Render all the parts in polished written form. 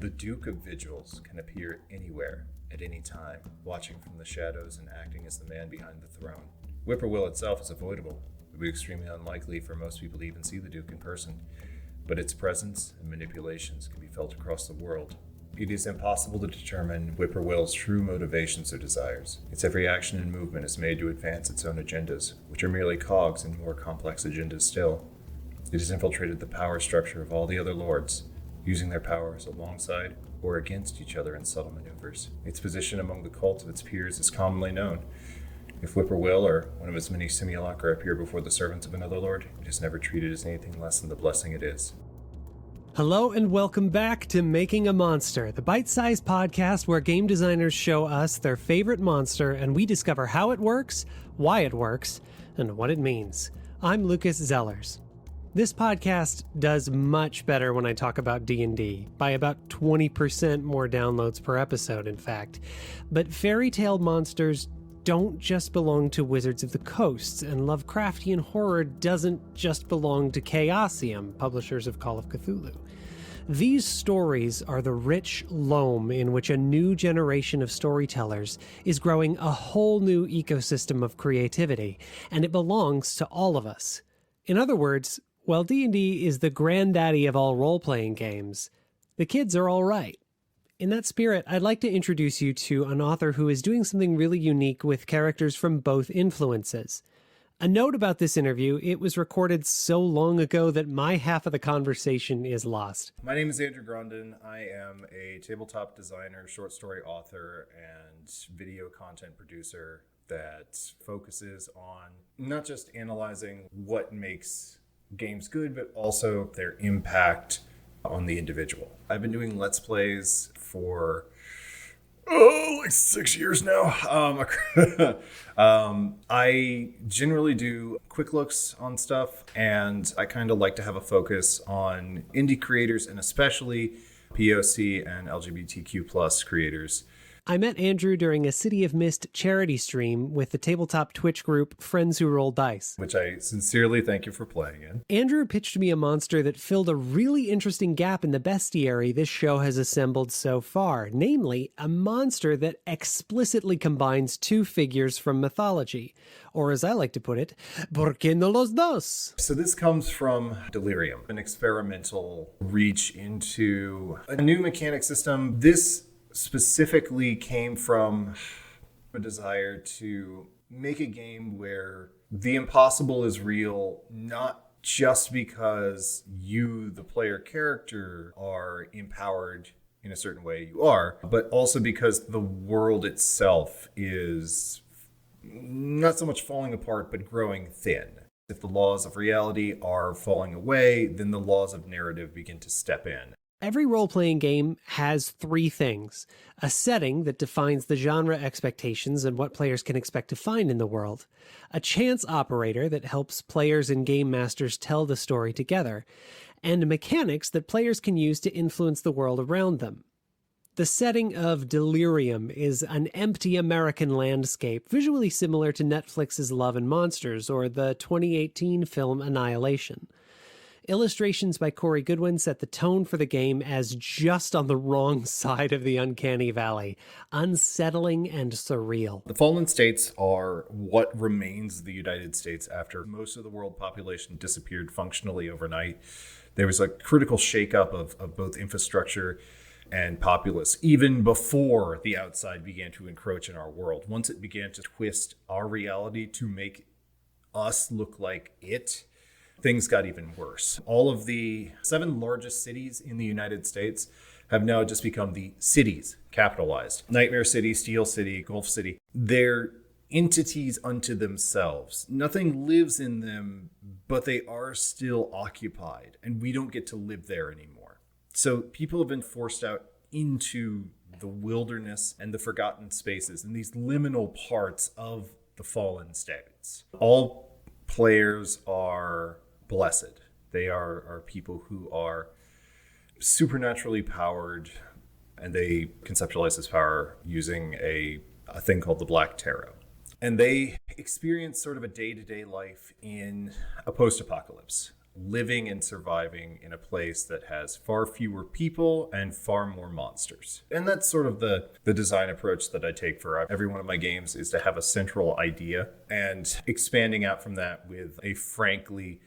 The Duke of Vigils can appear anywhere, at any time, watching from the shadows and acting as the man behind the throne. Whippoorwill itself is avoidable. It would be extremely unlikely for most people to even see the Duke in person, but its presence and manipulations can be felt across the world. It is impossible to determine Whippoorwill's true motivations or desires. Its every action and movement is made to advance its own agendas, which are merely cogs in more complex agendas still. It has infiltrated the power structure of all the other lords, using their powers alongside or against each other in subtle maneuvers. Its position among the cult of its peers is commonly known. If Whippoorwill or one of its many simulacra appear before the servants of another lord, it is never treated as anything less than the blessing it is. Hello and welcome back to Making a Monster, the bite-sized podcast where game designers show us their favorite monster and we discover how it works, why it works, and what it means. I'm Lucas Zellers. This podcast does much better when I talk about D&D, by about 20% more downloads per episode, in fact. But fairy tale monsters don't just belong to Wizards of the Coast, and Lovecraftian horror doesn't just belong to Chaosium, publishers of Call of Cthulhu. These stories are the rich loam in which a new generation of storytellers is growing a whole new ecosystem of creativity, and it belongs to all of us. In other words, while D&D is the granddaddy of all role-playing games, the kids are all right. In that spirit, I'd like to introduce you to an author who is doing something really unique with characters from both influences. A note about this interview, it was recorded so long ago that my half of the conversation is lost. My name is Andrew Grondin. I am a tabletop designer, short story author, and video content producer that focuses on not just analyzing what makes games good, but also their impact on the individual. I've been doing Let's Plays for like 6 years now. I generally do quick looks on stuff, and I kind of like to have a focus on indie creators and especially POC and LGBTQ plus creators. I met Andrew during a City of Mist charity stream with the tabletop Twitch group Friends Who Roll Dice, which I sincerely thank you for playing in. Andrew pitched me a monster that filled a really interesting gap in the bestiary this show has assembled so far, namely a monster that explicitly combines two figures from mythology, or as I like to put it, ¿por qué no los dos? So this comes from Delirium, an experimental reach into a new mechanic system. This specifically came from a desire to make a game where the impossible is real, not just because you, the player character, are empowered in a certain way you are, but also because the world itself is not so much falling apart, but growing thin. If the laws of reality are falling away, then the laws of narrative begin to step in. Every role-playing game has three things: a setting that defines the genre expectations and what players can expect to find in the world, a chance operator that helps players and game masters tell the story together, and mechanics that players can use to influence the world around them. The setting of Delirium is an empty American landscape, visually similar to Netflix's Love and Monsters or the 2018 film Annihilation. Illustrations by Corey Goodwin set the tone for the game as just on the wrong side of the uncanny valley, unsettling and surreal. The Fallen States are what remains the United States after most of the world population disappeared functionally overnight. There was a critical shakeup of both infrastructure and populace, even before the outside began to encroach in our world. Once it began to twist our reality to make us look like it, things got even worse. All of the 7 largest cities in the United States have now just become the cities, capitalized. Nightmare City, Steel City, Gulf City. They're entities unto themselves. Nothing lives in them, but they are still occupied, and we don't get to live there anymore. So people have been forced out into the wilderness and the forgotten spaces and these liminal parts of the fallen states. All players are blessed. They are people who are supernaturally powered, and they conceptualize this power using a thing called the Black Tarot. And they experience sort of a day-to-day life in a post-apocalypse. living and surviving in a place that has far fewer people and far more monsters. And that's sort of the design approach that I take for every one of my games, is to have a central idea and expanding out from that with a frankly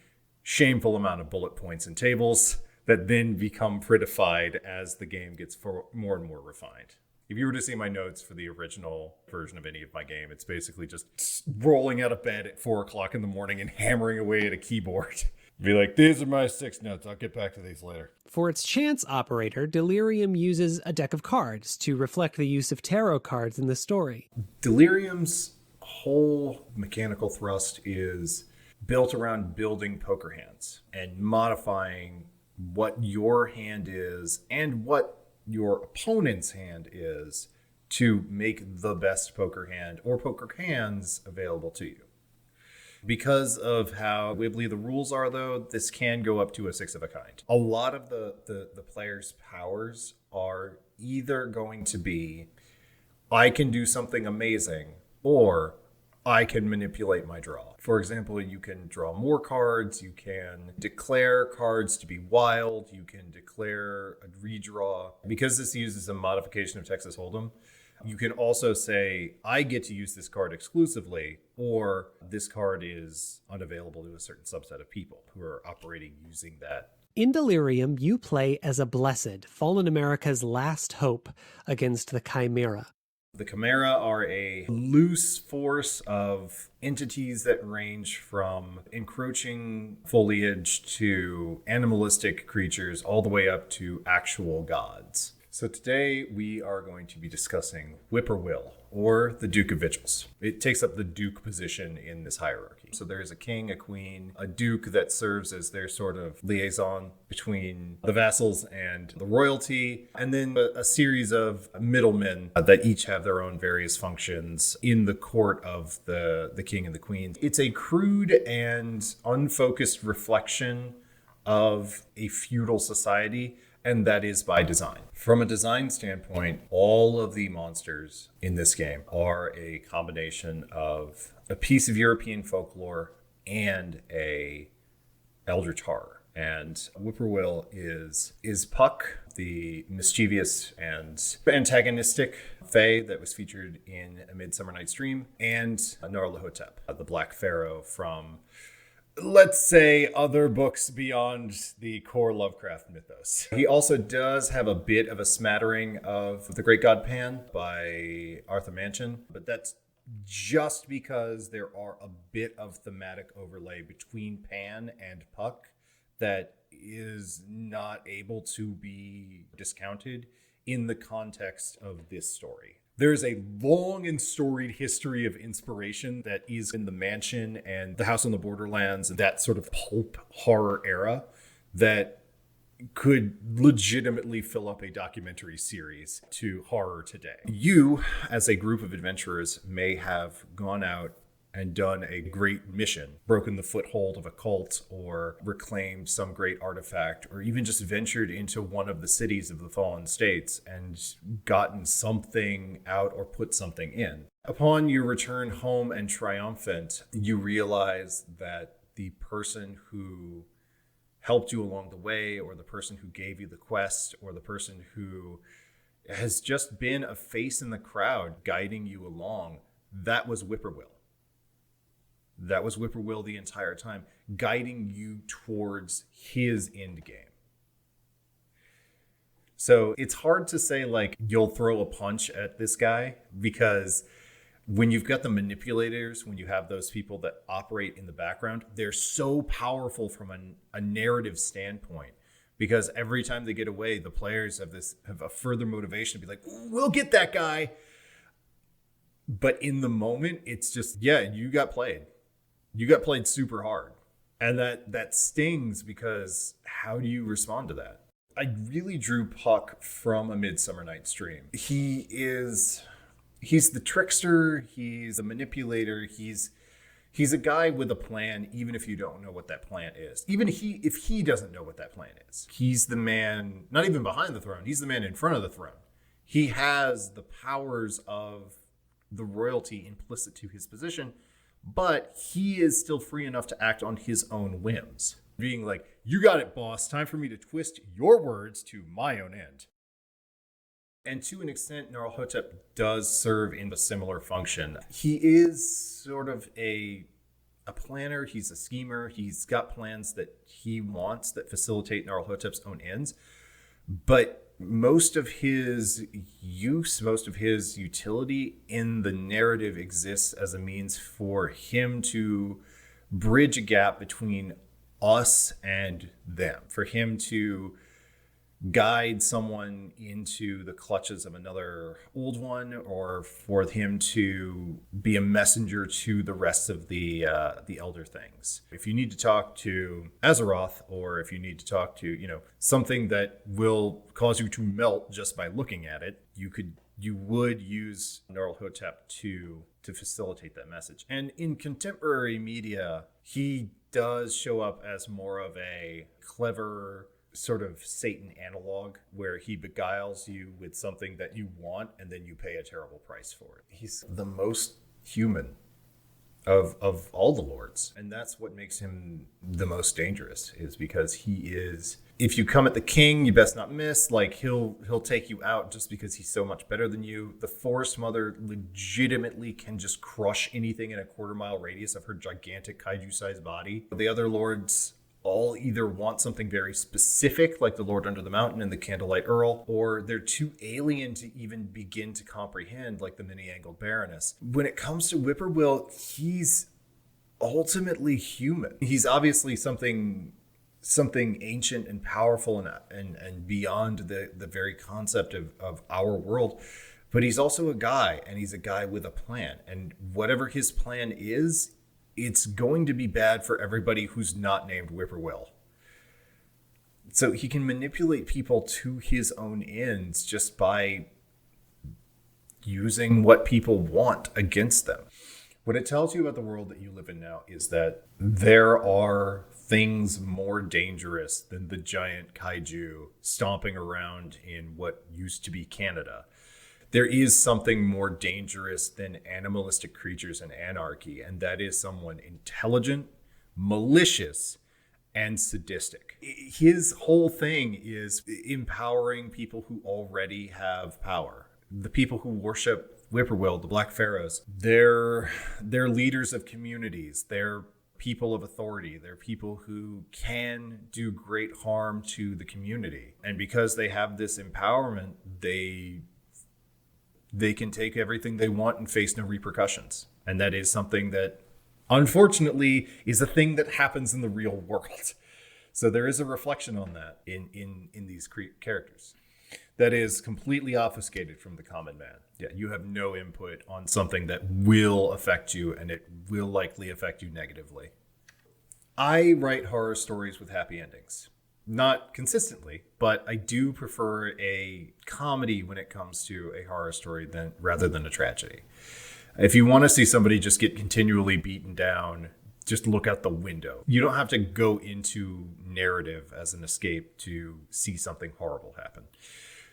shameful amount of bullet points and tables that then become prettified as the game gets more and more refined. If you were to see my notes for the original version of any of my game, it's basically just rolling out of bed at 4 o'clock in the morning and hammering away at a keyboard. Be like, these are my 6 notes. I'll get back to these later. For its chance operator, Delirium uses a deck of cards to reflect the use of tarot cards in the story. Delirium's whole mechanical thrust is built around building poker hands and modifying what your hand is and what your opponent's hand is to make the best poker hand or poker hands available to you. Because of how wibbly the rules are, though, this can go up to a 6 of a kind. A lot of the player's powers are either going to be, I can do something amazing, or I can manipulate my draw. For example, you can draw more cards, you can declare cards to be wild, you can declare a redraw. Because this uses a modification of Texas Hold'em, you can also say, I get to use this card exclusively, or this card is unavailable to a certain subset of people who are operating using that. In Delirium, you play as a Blessed, fallen America's last hope against the Chimera. The Chimera are a loose force of entities that range from encroaching foliage to animalistic creatures all the way up to actual gods. So today we are going to be discussing Whippoorwill, or the Duke of Vigils. It takes up the Duke position in this hierarchy. So there is a king, a queen, a duke that serves as their sort of liaison between the vassals and the royalty, and then a series of middlemen that each have their own various functions in the court of the king and the queen. It's a crude and unfocused reflection of a feudal society, and that is by design. From a design standpoint, all of the monsters in this game are a combination of a piece of European folklore and a eldritch horror. And Whippoorwill is Puck, the mischievous and antagonistic fae that was featured in A Midsummer Night's Dream, and Nyarlathotep, the Black Pharaoh from, let's say, other books beyond the core Lovecraft mythos. He also does have a bit of a smattering of The Great God Pan by Arthur Machen, but that's just because there are a bit of thematic overlay between Pan and Puck that is not able to be discounted in the context of this story. There is a long and storied history of inspiration that is in the Mansion and the House on the Borderlands and that sort of pulp horror era that could legitimately fill up a documentary series to horror today. You, as a group of adventurers, may have gone out and done a great mission, broken the foothold of a cult, or reclaimed some great artifact, or even just ventured into one of the cities of the fallen states and gotten something out or put something in. Upon your return home and triumphant, you realize that the person who helped you along the way, or the person who gave you the quest, or the person who has just been a face in the crowd guiding you along, that was Whippoorwill. That was Whippoorwill the entire time, guiding you towards his end game. So it's hard to say, like, you'll throw a punch at this guy, because when you've got the manipulators, when you have those people that operate in the background, they're so powerful from a narrative standpoint, because every time they get away, the players have a further motivation to be like, we'll get that guy. But in the moment, it's just, yeah, you got played. You got played super hard. And that stings, because how do you respond to that? I really drew Puck from A Midsummer Night's Dream. He's the trickster, he's the manipulator, he's a guy with a plan, even if you don't know what that plan is. Even if he doesn't know what that plan is. He's the man, not even behind the throne, he's the man in front of the throne. He has the powers of the royalty implicit to his position, but he is still free enough to act on his own whims. being like, you got it, boss. Time for me to twist your words to my own end. And to an extent, Nyarlathotep does serve in a similar function. He is sort of a planner. He's a schemer. He's got plans that he wants that facilitate Nyarlathotep's own ends. But most of his use, most of his utility in the narrative exists as a means for him to bridge a gap between us and them, for him to guide someone into the clutches of another old one, or for him to be a messenger to the rest of the elder things. If you need to talk to Azeroth, or if you need to talk to, something that will cause you to melt just by looking at it, you would use Nyarlathotep to facilitate that message. And in contemporary media, he does show up as more of a clever sort of Satan analog, where he beguiles you with something that you want and then you pay a terrible price for it. He's the most human of all the lords, and that's what makes him the most dangerous, is because he is, if you come at the king, you best not miss. Like, he'll take you out just because he's so much better than you. The Forest Mother legitimately can just crush anything in a quarter-mile radius of her gigantic kaiju-sized body. The other lords all either want something very specific, like the Lord Under the Mountain and the Candlelight Earl, or they're too alien to even begin to comprehend, like the Many-Angled Baroness. When it comes to Whippoorwill, he's ultimately human. He's obviously something ancient and powerful and beyond the very concept of our world. But he's also a guy, and he's a guy with a plan. And whatever his plan is, it's going to be bad for everybody who's not named Whippoorwill. So he can manipulate people to his own ends just by using what people want against them. What it tells you about the world that you live in now is that there are things more dangerous than the giant kaiju stomping around in what used to be Canada. There is something more dangerous than animalistic creatures and anarchy, and that is someone intelligent, malicious, and sadistic. His whole thing is empowering people who already have power. The people who worship Whippoorwill, the Black Pharaohs, they're leaders of communities. They're people of authority. They're people who can do great harm to the community. And because they have this empowerment, they can take everything they want and face no repercussions. And that is something that, unfortunately, is a thing that happens in the real world. So there is a reflection on that in these characters that is completely obfuscated from the common man. Yeah, you have no input on something that will affect you, and it will likely affect you negatively. I write horror stories with happy endings. Not consistently, but I do prefer a comedy when it comes to a horror story rather than a tragedy. If you want to see somebody just get continually beaten down, just look out the window. You don't have to go into narrative as an escape to see something horrible happen.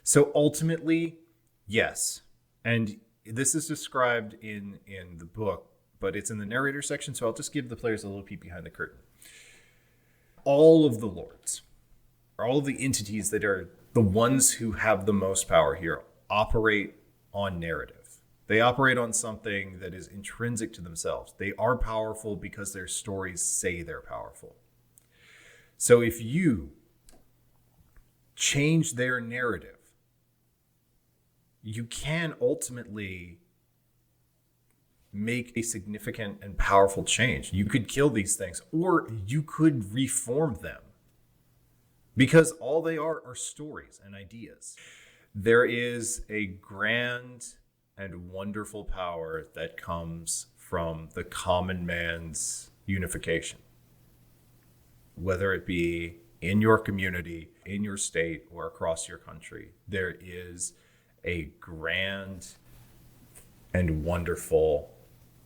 So ultimately, yes. And this is described in the book, but it's in the narrator section, so I'll just give the players a little peek behind the curtain. All of the lords, all of the entities that are the ones who have the most power here, operate on narrative. They operate on something that is intrinsic to themselves. They are powerful because their stories say they're powerful. So if you change their narrative, you can ultimately make a significant and powerful change. You could kill these things, or you could reform them. Because all they are stories and ideas. There is a grand and wonderful power that comes from the common man's unification. Whether it be in your community, in your state, or across your country, there is a grand and wonderful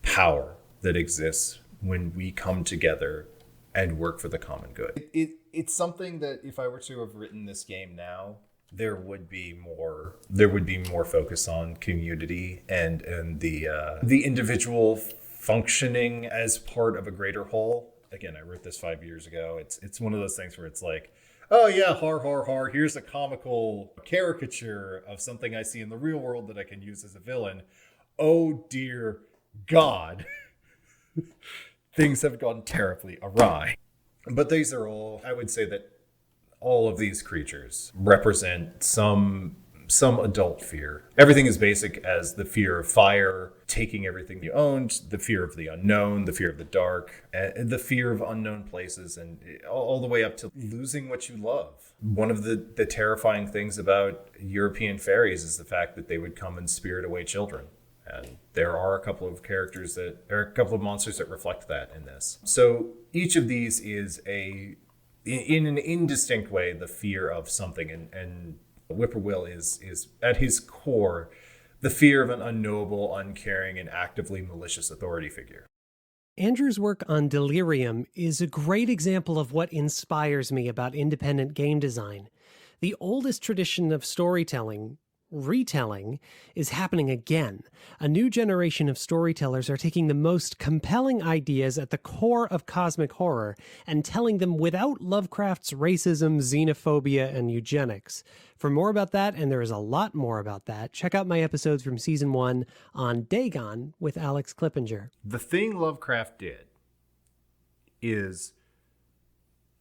power that exists when we come together and work for the common good. It's something that if I were to have written this game now, there would be more focus on community and the individual functioning as part of a greater whole. again, I wrote this 5 years ago. It's one of those things where it's like, oh yeah, har har har. Here's a comical caricature of something I see in the real world that I can use as a villain. Oh dear God, things have gone terribly awry. But these are all, I would say that all of these creatures represent some adult fear. Everything is basic as the fear of fire, taking everything you owned, the fear of the unknown, the fear of the dark, and the fear of unknown places, and all the way up to losing what you love. One of the terrifying things about European fairies is the fact that they would come and spirit away children. And there are a couple of monsters that reflect that in this. So each of these is in an indistinct way, the fear of something, and Whippoorwill is at his core the fear of an unknowable, uncaring, and actively malicious authority figure. Andrew's work on Delirium is a great example of what inspires me about independent game design. The oldest tradition of storytelling, retelling, is happening again. A new generation of storytellers are taking the most compelling ideas at the core of cosmic horror and telling them without Lovecraft's racism, xenophobia, and eugenics. For more about that, and there is a lot more about that, check out my episodes from Season 1 on Dagon with Alex Klippinger. The thing Lovecraft did is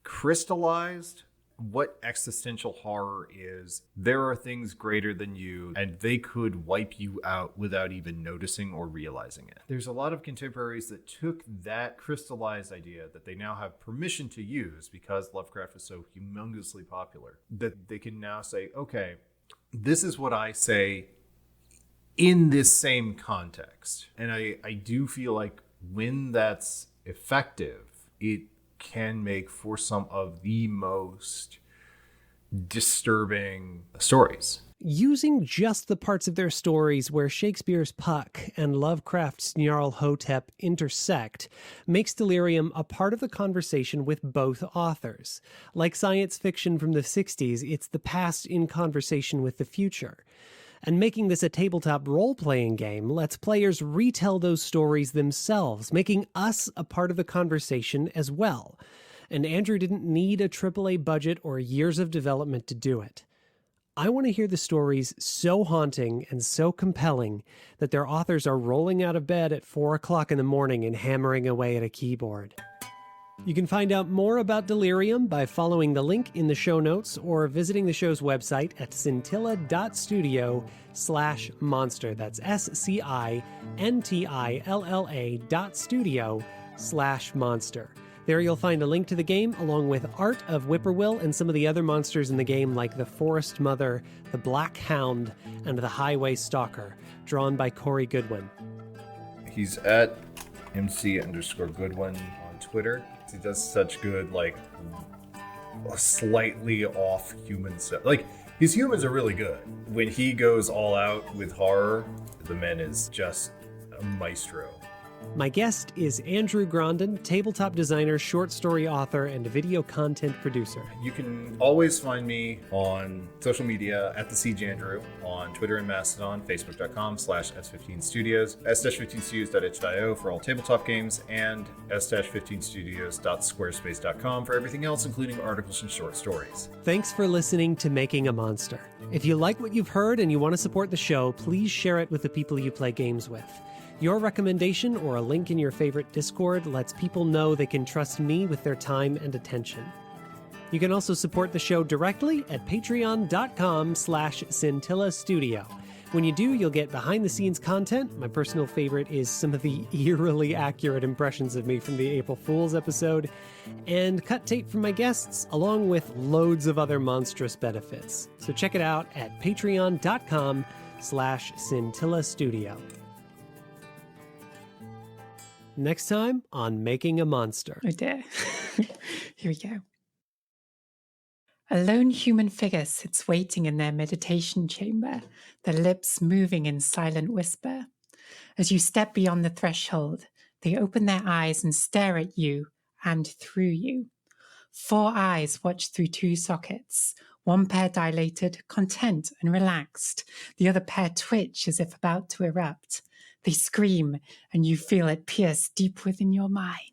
crystallized what existential horror is. There are things greater than you, and they could wipe you out without even noticing or realizing it. There's a lot of contemporaries that took that crystallized idea that they now have permission to use because Lovecraft was so humongously popular, that they can now say, okay, this is what I say in this same context. And I do feel like when that's effective, it can make for some of the most disturbing stories. Using just the parts of their stories where Shakespeare's Puck and Lovecraft's Nyarlathotep intersect makes Delirium a part of the conversation with both authors. Like science fiction from the 60s, it's the past in conversation with the future. And making this a tabletop role-playing game lets players retell those stories themselves, making us a part of the conversation as well. And Andrew didn't need a AAA budget or years of development to do it. I want to hear the stories so haunting and so compelling that their authors are rolling out of bed at 4 o'clock in the morning and hammering away at a keyboard. You can find out more about Delirium by following the link in the show notes or visiting the show's website at scintilla.studio/monster. That's SCINTILLA.studio/monster. There you'll find a link to the game along with art of Whippoorwill and some of the other monsters in the game like the Forest Mother, the Black Hound, and the Highway Stalker, drawn by Corey Goodwin. He's at MC_Goodwin on Twitter. He does such good, like, slightly off human stuff. Like, his humans are really good. When he goes all out with horror, the man is just a maestro. My guest is Andrew Grondin, tabletop designer, short story author, and video content producer. You can always find me on social media at the Siege Andrew, on Twitter and Mastodon, facebook.com/s15studios, s-15studios.itch.io for all tabletop games, and s-15studios.squarespace.com for everything else, including articles and short stories. Thanks for listening to Making a Monster. If you like what you've heard and you want to support the show, please share it with the people you play games with. Your recommendation or a link in your favorite Discord lets people know they can trust me with their time and attention. You can also support the show directly at patreon.com/scintillastudio. When you do, you'll get behind-the-scenes content. My personal favorite is some of the eerily accurate impressions of me from the April Fool's episode, and cut tape from my guests, along with loads of other monstrous benefits. So check it out at patreon.com/scintillastudio. Next time on Making a Monster. Oh dear. Here we go. A lone human figure sits waiting in their meditation chamber, their lips moving in silent whisper. As you step beyond the threshold, they open their eyes and stare at you and through you. 4 eyes watch through 2 sockets, one pair dilated, content and relaxed, the other pair twitch as if about to erupt. They scream, and you feel it pierce deep within your mind.